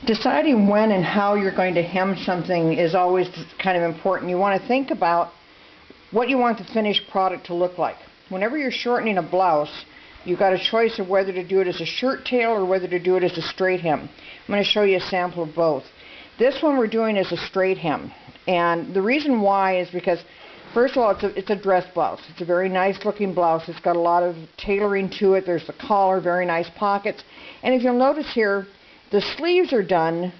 Deciding when and how you're going to hem something is always kind of important. You want to think about what you want the finished product to look like. Whenever you're shortening a blouse, you've got a choice of whether to do it as a shirt tail or whether to do it as a straight hem. I'm going to show you a sample of both. This one we're doing as a straight hem, and the reason why is because, first of all, it's a dress blouse. It's a very nice looking blouse. It's got a lot of tailoring to it. There's the collar, very nice pockets, and if you'll notice here, the sleeves are done,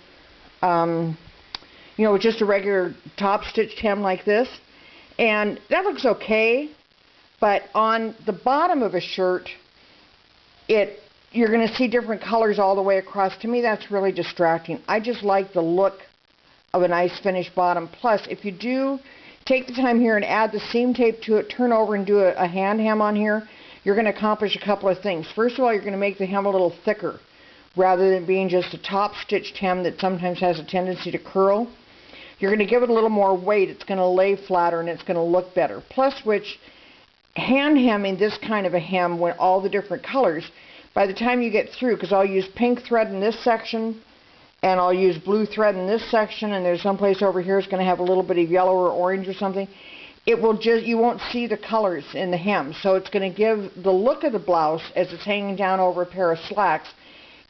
with just a regular top stitched hem like this, and that looks okay. But on the bottom of a shirt, you're going to see different colors all the way across. To me, that's really distracting. I just like the look of a nice finished bottom. Plus, if you do take the time here and add the seam tape to it, turn over and do a hand hem on here, you're going to accomplish a couple of things. First of all, you're going to make the hem a little thicker, rather than being just a top stitched hem that sometimes has a tendency to curl. You're going to give it a little more weight. It's going to lay flatter and it's going to look better. Plus which, hand hemming this kind of a hem with all the different colors, by the time you get through, because I'll use pink thread in this section and I'll use blue thread in this section, and there's someplace over here it's going to have a little bit of yellow or orange or something, you won't see the colors in the hem. So it's going to give the look of the blouse as it's hanging down over a pair of slacks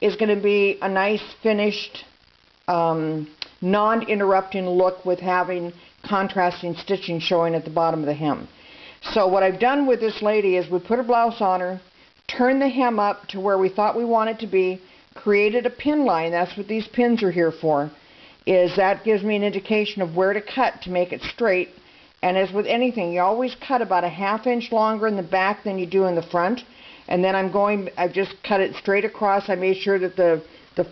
is going to be a nice finished, non-interrupting look with having contrasting stitching showing at the bottom of the hem. So what I've done with this lady is we put a blouse on her, turned the hem up to where we thought we want it to be, created a pin line. That's what these pins are here for, is that gives me an indication of where to cut to make it straight. And as with anything, you always cut about a ½ inch longer in the back than you do in the front. And then I've just cut it straight across. I made sure that the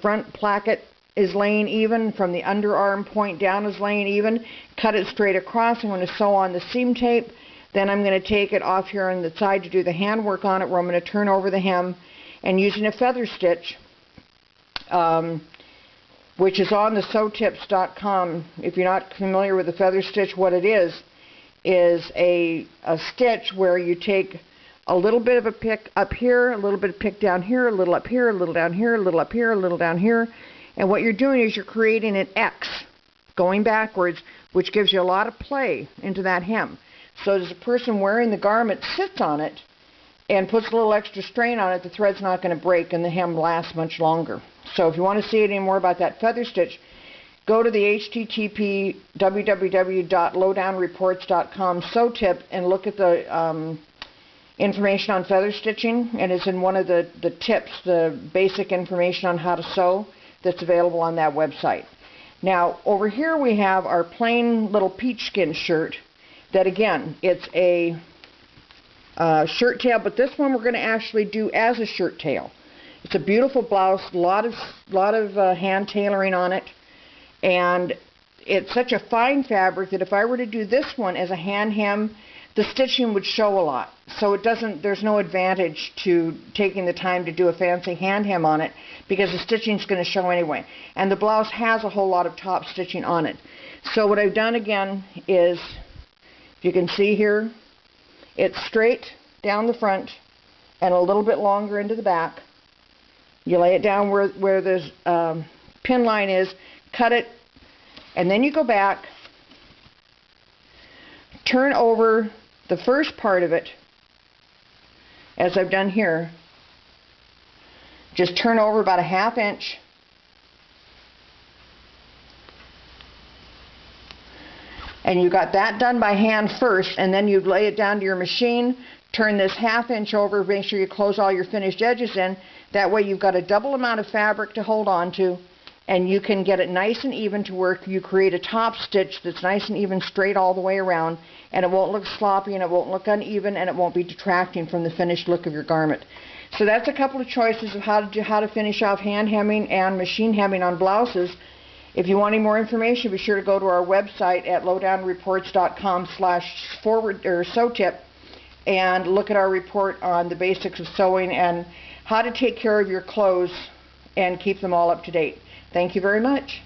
front placket is laying even, from the underarm point down is laying even. Cut it straight across. I'm going to sew on the seam tape. Then I'm going to take it off here on the side to do the handwork on it, where I'm going to turn over the hem, and using a feather stitch, which is on the sewtips.com. If you're not familiar with the feather stitch, what it is a stitch where you take a little bit of a pick up here, a little bit of pick down here, a little up here, a little down here, a little up here, a little down here. And what you're doing is you're creating an X going backwards, which gives you a lot of play into that hem. So as a person wearing the garment sits on it and puts a little extra strain on it, the thread's not going to break and the hem lasts much longer. So if you want to see any more about that feather stitch, go to the http www.lowdownreports.com sew tip and look at the information on feather stitching, and it's in one of the tips, the basic information on how to sew that's available on that website. Now over here we have our plain little peach skin shirt that, again, it's a shirt tail, but this one we're going to actually do as a shirt tail. It's a beautiful blouse, a lot of hand tailoring on it, and it's such a fine fabric that if I were to do this one as a hand hem, the stitching would show a lot. So there's no advantage to taking the time to do a fancy hand hem on it, because the stitching's going to show anyway. And the blouse has a whole lot of top stitching on it. So what I've done again is, if you can see here, it's straight down the front and a little bit longer into the back. You lay it down where the pin line is, cut it, and then you go back, turn over the first part of it, as I've done here. Just turn over about a ½ inch. And you got that done by hand first, and then you lay it down to your machine, turn this ½ inch over, make sure you close all your finished edges in. That way you've got a double amount of fabric to hold on to, and you can get it nice and even to work. You create a top stitch that's nice and even straight all the way around, and it won't look sloppy, and it won't look uneven, and it won't be detracting from the finished look of your garment. So that's a couple of choices of how to finish off hand hemming and machine hemming on blouses. If you want any more information, be sure to go to our website at lowdownreports.com/sew-tip and look at our report on the basics of sewing and how to take care of your clothes and keep them all up to date. Thank you very much.